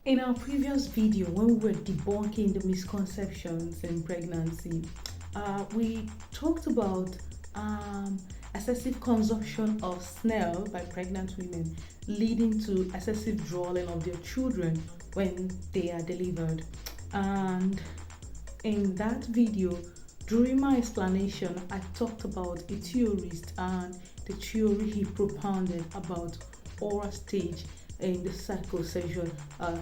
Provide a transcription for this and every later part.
In our previous video, when we were debunking the misconceptions in pregnancy, we talked about excessive consumption of snail by pregnant women leading to excessive drooling of their children when they are delivered. And in that video, during my explanation, I talked about a theorist and the theory he propounded about oral stage in the psychosexual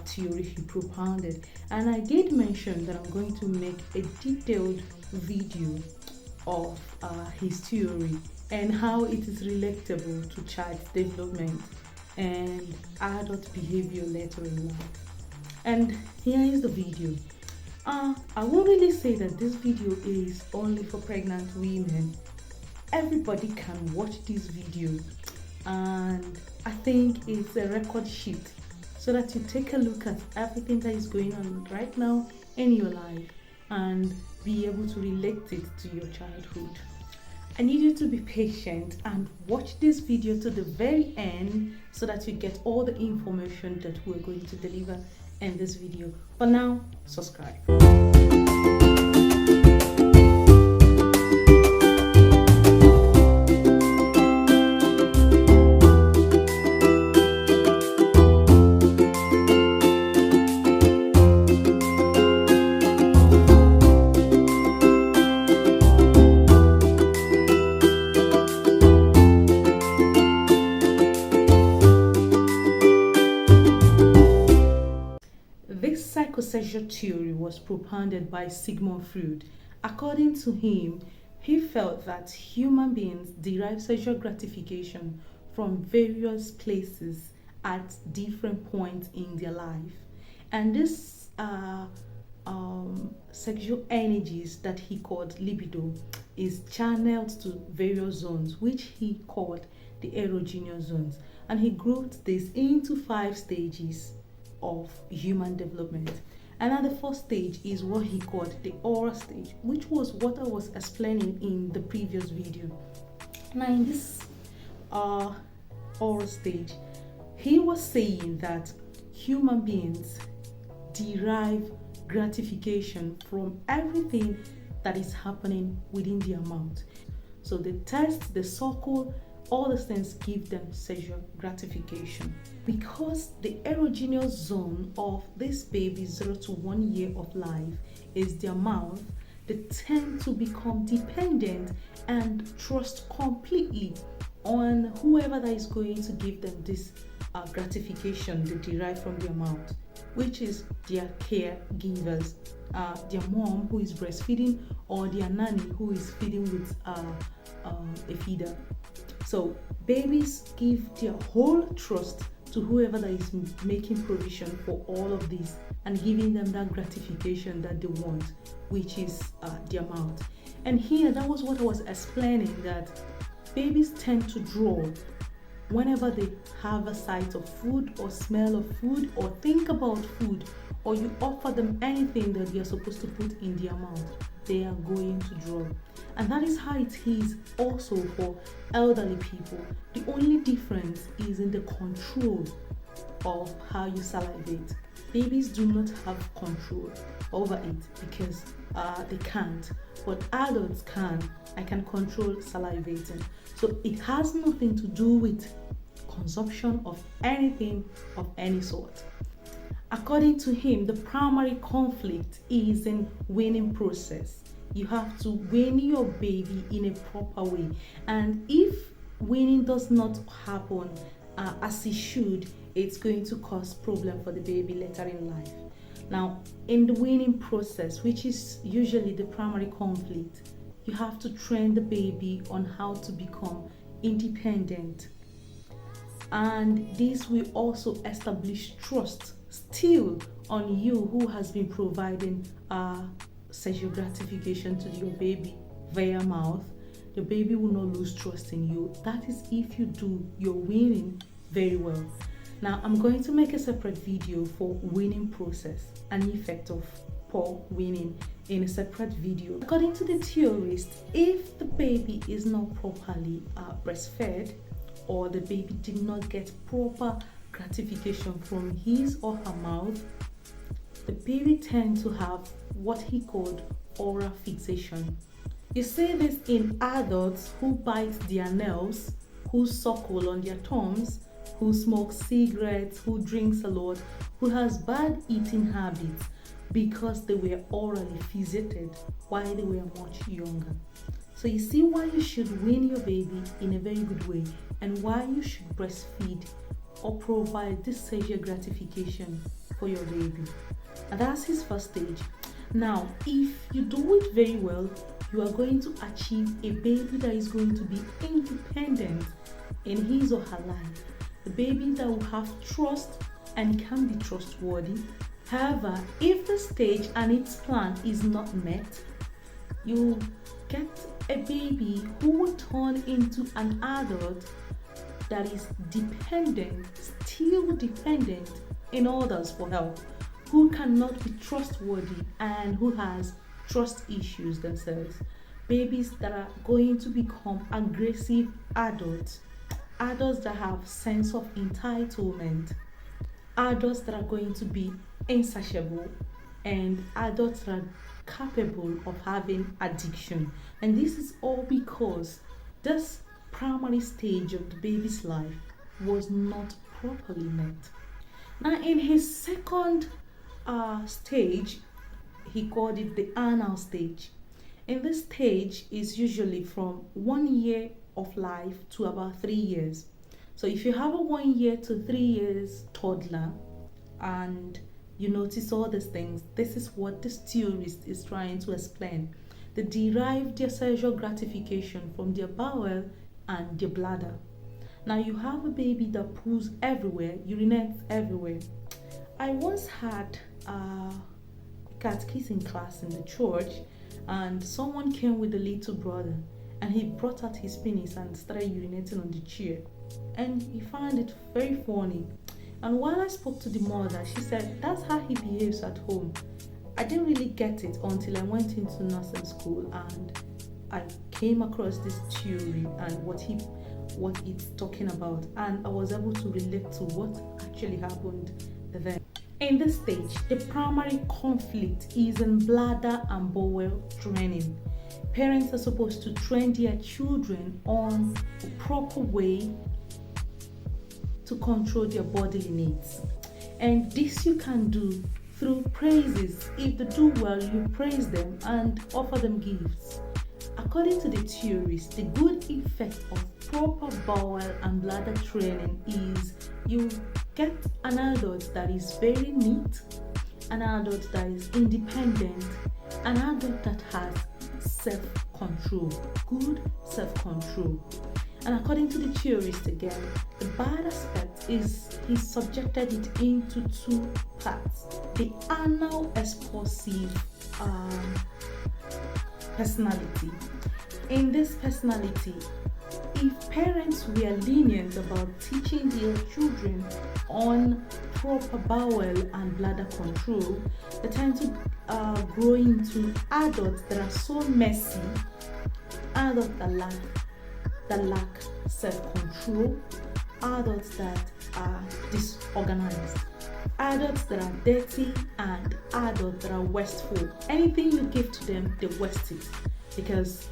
theory he propounded. And I did mention that I'm going to make a detailed video of his theory and how it is relatable to child development and adult behavior later in life. And here is the video. I won't really say that this video is only for pregnant women. Everybody can watch this video, and I think it's a record sheet so that you take a look at everything that is going on right now in your life and be able to relate it to your childhood. I need you to be patient and watch this video to the very end so that you get all the information that we're going to deliver in this video. For now, subscribe. This psychosexual theory was propounded by Sigmund Freud. According to him, he felt that human beings derive sexual gratification from various places at different points in their life. And these sexual energies that he called libido is channeled to various zones, which he called the erogenous zones. And he grouped this into 5 stages of human development. And at the first stage is what he called the oral stage, which was what I was explaining in the previous video. Now in this oral stage, he was saying that human beings derive gratification from everything that is happening within their mouth. So the taste, the suckle, all these things give them sexual gratification. Because the erogenous zone of this baby's 0 to 1 year of life is their mouth, they tend to become dependent and trust completely on whoever that is going to give them this gratification they derive from their mouth, which is their caregivers, their mom who is breastfeeding or their nanny who is feeding with a feeder. So babies give their whole trust to whoever that is making provision for all of this and giving them that gratification that they want, which is their mouth. And here, that was what I was explaining, that babies tend to draw whenever they have a sight of food or smell of food or think about food, or you offer them anything that they are supposed to put in their mouth, they are going to draw. And that is how it is also for elderly people. The only difference is in the control of how you salivate. Babies do not have control over it because they can't, but adults can. I can control salivating. So it has nothing to do with consumption of anything of any sort. According to him, the primary conflict is in weaning process. You have to wean your baby in a proper way, and if weaning does not happen as it should, it's going to cause problem for the baby later in life. Now, in the weaning process, which is usually the primary conflict, you have to train the baby on how to become independent, and this will also establish trust still on you who has been providing sexual gratification to your baby via mouth. The baby will not lose trust in you. That is if you do your weaning very well. Now I'm going to make a separate video for weaning process and effect of poor weaning in a separate video. According to the theorist, if the baby is not properly breastfed, or the baby did not get proper gratification from his or her mouth, the baby tends to have what he called oral fixation. You see this in adults who bite their nails, who suckle on their thumbs, who smoke cigarettes, who drinks a lot, who has bad eating habits because they were orally fixated while they were much younger. So you see why you should wean your baby in a very good way, and why you should breastfeed or provide this sexual gratification for your baby. And that's his first stage. Now, if you do it very well, you are going to achieve a baby that is going to be independent in his or her life. A baby that will have trust and can be trustworthy. However, if the stage and its plan is not met, you get a baby who will turn into an adult that is dependent, still dependent in others for help, who cannot be trustworthy and who has trust issues themselves. Babies that are going to become aggressive adults, adults that have sense of entitlement, adults that are going to be insatiable, and adults that are capable of having addiction. And this is all because this primary stage of the baby's life was not properly met. Now, in his second stage, he called it the anal stage. In this stage is usually from 1 year of life to about 3 years. So if you have a 1 year to 3 years toddler and you notice all these things, this is what this theorist is trying to explain. They derive their sexual gratification from their bowel and their bladder. Now you have a baby that poos everywhere, urinates everywhere. I once had a catechism class in the church, and someone came with a little brother, and he brought out his penis and started urinating on the chair, and he found it very funny. And while I spoke to the mother, she said that's how he behaves at home. I didn't really get it until I went into nursing school and I came across this theory and what it's talking about, and I was able to relate to what actually happened then. In this stage, the primary conflict is in bladder and bowel training. Parents are supposed to train their children on a proper way to control their bodily needs. And this you can do through praises. If they do well, you praise them and offer them gifts. According to the theorist, the good effect of proper bowel and bladder training is you get an adult that is very neat, an adult that is independent, an adult that has self-control, good self-control. And according to the theorist again, the bad aspect is he subjected it into two parts. The anal expulsive personality. In this personality, if parents were lenient about teaching their children on proper bowel and bladder control, they tend to grow into adults that are so messy, adults that lack self-control, adults that are disorganized, adults that are dirty, and adults that are wasteful. Anything you give to them, they waste it, because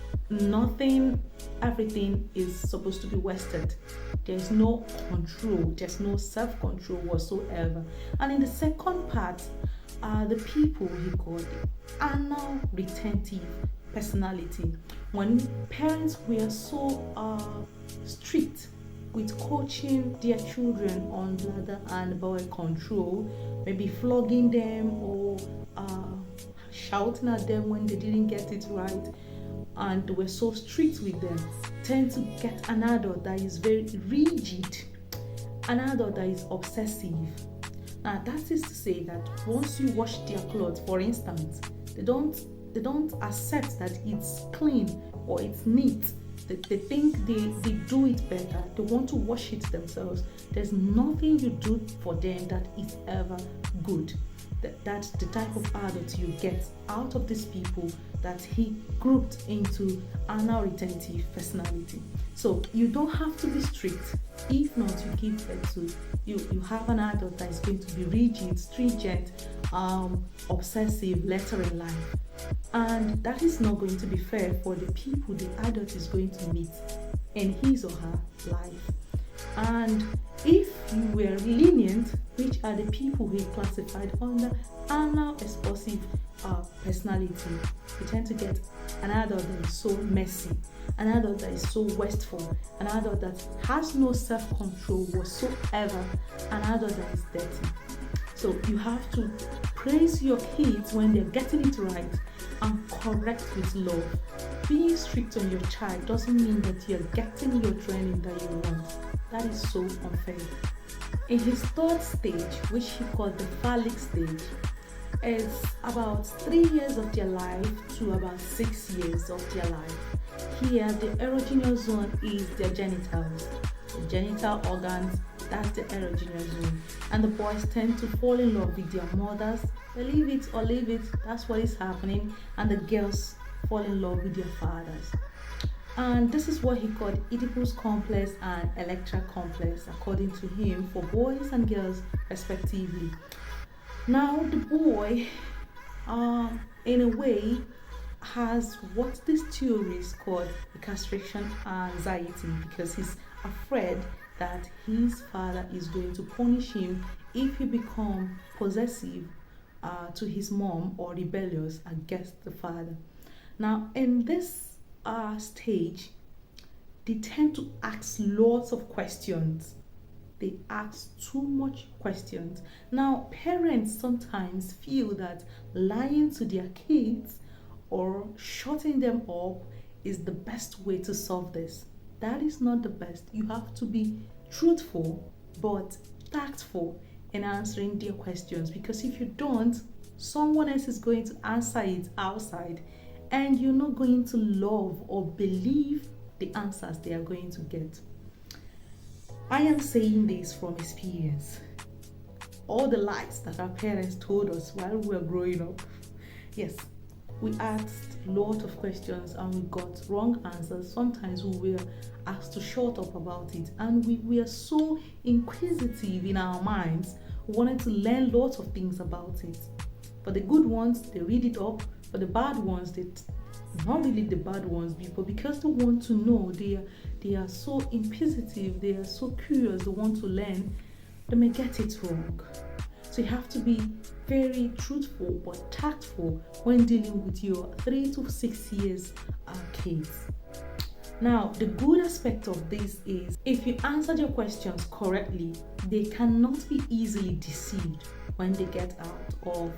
everything is supposed to be wasted. There's no control, there's no self-control whatsoever. And in the second part, the people he called it anal retentive personality. When parents were so strict with coaching their children on bladder and bowel control, maybe flogging them or shouting at them when they didn't get it right, and were so strict with them, tend to get an adult that is very rigid, an adult that is obsessive. Now that is to say that once you wash their clothes, for instance, they don't accept that it's clean or it's neat. They think they do it better. They want to wash it themselves. There's nothing you do for them that is ever good. That's the type of adult you get out of these people that he grouped into anal retentive personality. So you don't have to be strict. If not, you give birth to you have an adult that is going to be rigid, stringent, obsessive later in life. And that is not going to be fair for the people the adult is going to meet in his or her life. And if you were lenient, which are the people who are classified under anal explosive personality, you tend to get an adult that is so messy, an adult that is so wasteful, an adult that has no self-control whatsoever, an adult that is dirty. So you have to praise your kids when they're getting it right and correct with love. Being strict on your child doesn't mean that you're getting your training that you want. That is so unfair. In his third stage, which he called the Phallic stage, is about 3 years of their life to about 6 years of their life. Here, the erogenous zone is their genitals. The genital organs, that's the erogenous zone. And the boys tend to fall in love with their mothers. Believe it or leave it, that's what is happening. And the girls fall in love with their fathers. And this is what he called Oedipus complex and Electra complex, according to him, for boys and girls respectively. Now the boy, in a way, has what this theorist called the castration anxiety, because he's afraid that his father is going to punish him if he becomes possessive to his mom or rebellious against the father. Now in this stage, they tend to ask lots of questions. They ask too much questions. Now parents sometimes feel that lying to their kids or shutting them up is the best way to solve this. That is not the best. You have to be truthful but tactful in answering their questions, because if you don't, someone else is going to answer it outside and you're not going to love or believe the answers they are going to get. I am saying this from experience. All the lies that our parents told us while we were growing up. Yes, we asked a lot of questions and we got wrong answers. Sometimes we were asked to shut up about it, and we were so inquisitive in our minds. We wanted to learn lots of things about it. For the good ones, they read it up. For the bad ones, they not really the bad ones, but because they want to know, they are so inquisitive, they are so curious, they want to learn, they may get it wrong. So you have to be very truthful but tactful when dealing with your 3 to 6 years kids. Now, the good aspect of this is if you answer your questions correctly, they cannot be easily deceived when they get out of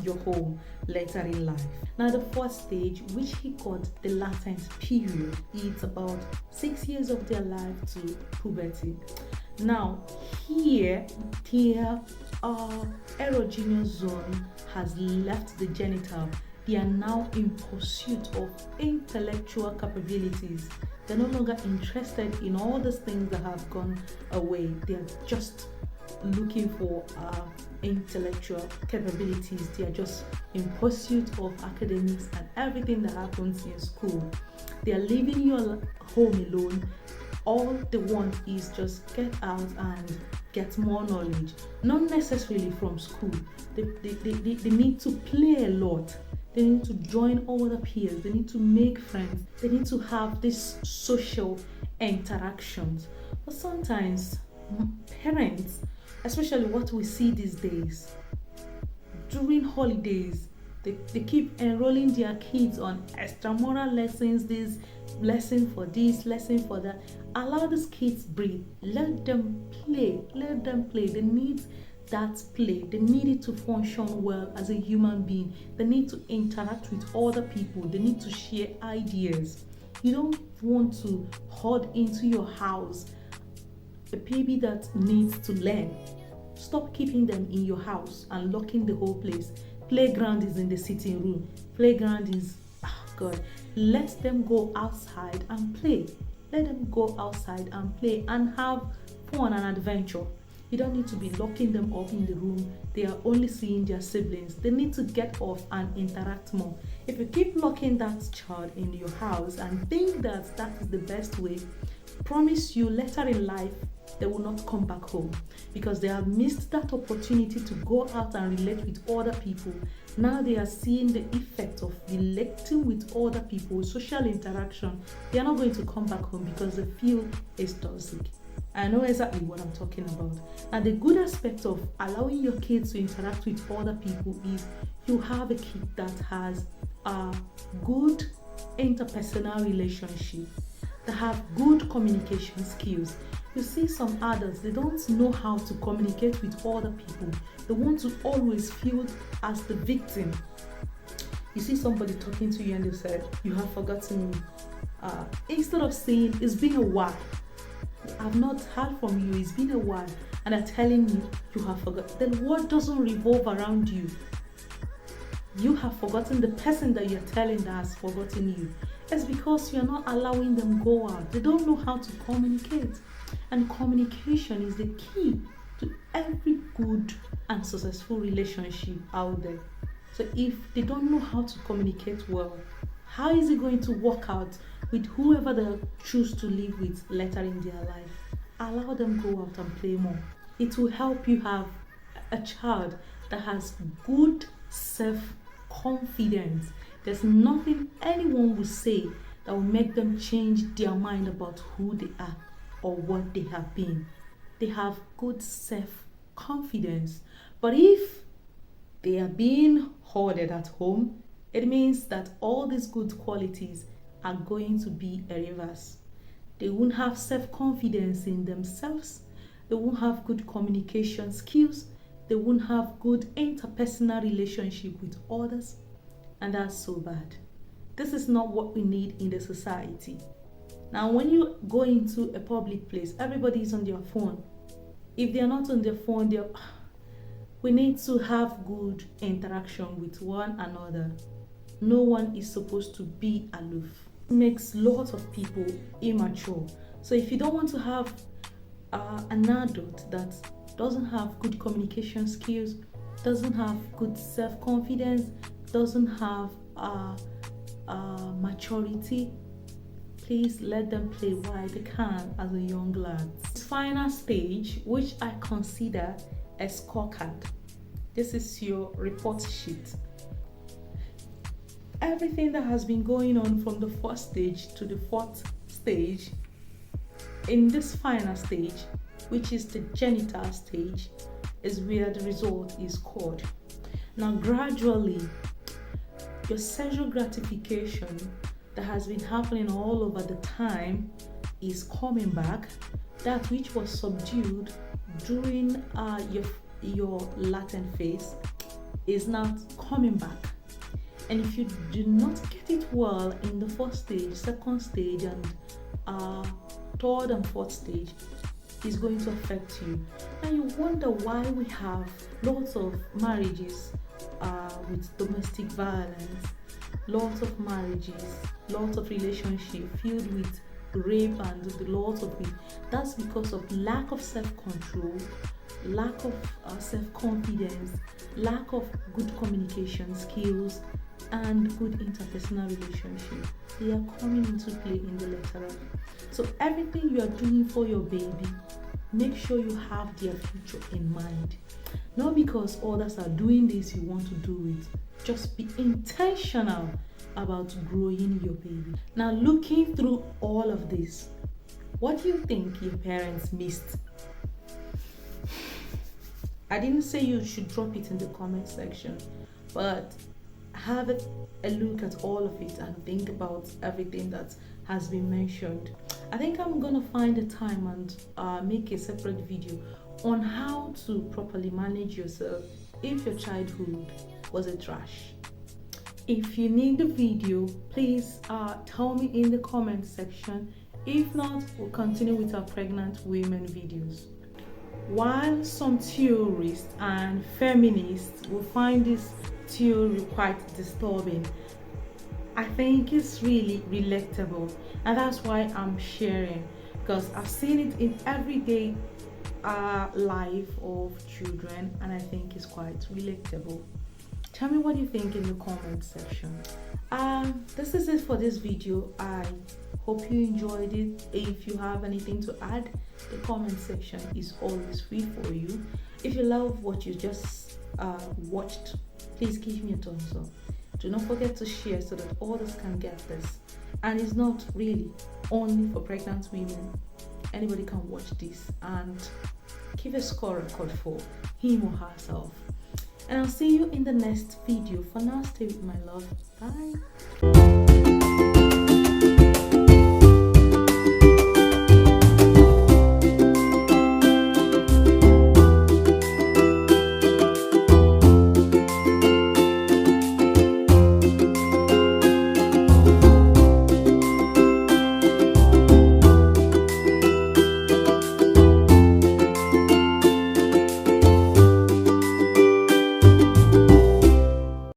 your home later in life. Now, the fourth stage, which he called the latent period, it's about 6 years of their life to puberty. Now, here, their erogenous zone has left the genital. They are now in pursuit of intellectual capabilities. They're no longer interested in all these things that have gone away. They are just looking for intellectual capabilities. They are just in pursuit of academics and everything that happens in school. They are leaving your home alone. All they want is just get out and get more knowledge, not necessarily from school. They need to play a lot. They need to join other peers. They need to make friends. They need to have these social interactions. But sometimes parents, especially what we see these days, during holidays, they keep enrolling their kids on extramural lessons, this lesson for this, lesson for that. Allow these kids breathe. Let them play. Let them play. They need that play. They need it to function well as a human being. They need to interact with other people. They need to share ideas. You don't want to hold into your house a baby that needs to learn. Stop keeping them in your house and locking the whole place. Playground is in the sitting room. Playground is, God. Let them go outside and play. Let them go outside and play and have fun and adventure. You don't need to be locking them up in the room. They are only seeing their siblings. They need to get off and interact more. If you keep locking that child in your house and think that that is the best way, promise you later in life they will not come back home, because they have missed that opportunity to go out and relate with other people. Now they are seeing the effect of relating with other people, social interaction. They are not going to come back home because they feel it's toxic. I know exactly what I'm talking about. And the good aspect of allowing your kids to interact with other people is you have a kid that has a good interpersonal relationship, that have good communication skills. You see some adults, they don't know how to communicate with other people. They want to always feel as the victim. You see somebody talking to you and they said, "You have forgotten me." Instead of saying, "It's been a while, I've not heard from you, it's been a while," and they're telling you, "You have forgotten," then what doesn't revolve around you? You have forgotten the person that you're telling that has forgotten you. It's because you're not allowing them go out. They don't know how to communicate. And communication is the key to every good and successful relationship out there. So if they don't know how to communicate well, how is it going to work out with whoever they choose to live with later in their life? Allow them go out and play more. It will help you have a child that has good self-confidence. There's nothing anyone will say that will make them change their mind about who they are or what they have been. They have good self-confidence. But if they are being hoarded at home, it means that all these good qualities are going to be a reverse. They won't have self-confidence in themselves. They won't have good communication skills. They won't have good interpersonal relationship with others. And that's so bad. This is not what we need in the society. Now, when you go into a public place, everybody is on their phone. If they are not on their phone, we need to have good interaction with one another. No one is supposed to be aloof. It makes lots of people immature. So if you don't want to have an adult that doesn't have good communication skills, doesn't have good self-confidence, doesn't have maturity, please let them play while they can as a young lad. This final stage, which I consider a scorecard. This is your report sheet. Everything that has been going on from the first stage to the fourth stage, in this final stage, which is the genital stage, is where the result is scored. Now, gradually, your sexual gratification that has been happening all over the time is coming back. That which was subdued during your latent phase is now coming back. And if you do not get it well in the first stage, second stage, and third and fourth stage, it's going to affect you. And you wonder why we have lots of marriages with domestic violence, lots of marriages, lots of relationships filled with rape and lots of it. That's because of lack of self-control, lack of self-confidence, lack of good communication skills, and good interpersonal relationship. They are coming into play in the lateral. So everything you are doing for your baby, make sure you have their future in mind. Not because others are doing this, you want to do it. Just be intentional about growing your baby. Now, looking through all of this, what do you think your parents missed? I didn't say you should drop it in the comment section, but have a look at all of it and think about everything that has been mentioned. I think I'm gonna find a time and make a separate video on how to properly manage yourself if your childhood was a trash. If you need the video, please tell me in the comment section. If not, we'll continue with our pregnant women videos. While some theorists and feminists will find this theory quite disturbing, I think it's really relatable, and that's why I'm sharing, because I've seen it in everyday life of children, and I think it's quite relatable. Tell me what you think in the comment section. This is it for this video. I hope you enjoyed it. If you have anything to add, the comment section is always free for you. If you love what you just watched, please give me a thumbs up. Do not forget to share so that others can get this. And it's not really only for pregnant women. Anybody can watch this and give a score record for him or herself. And I'll see you in the next video. For now, stay with my love. Bye.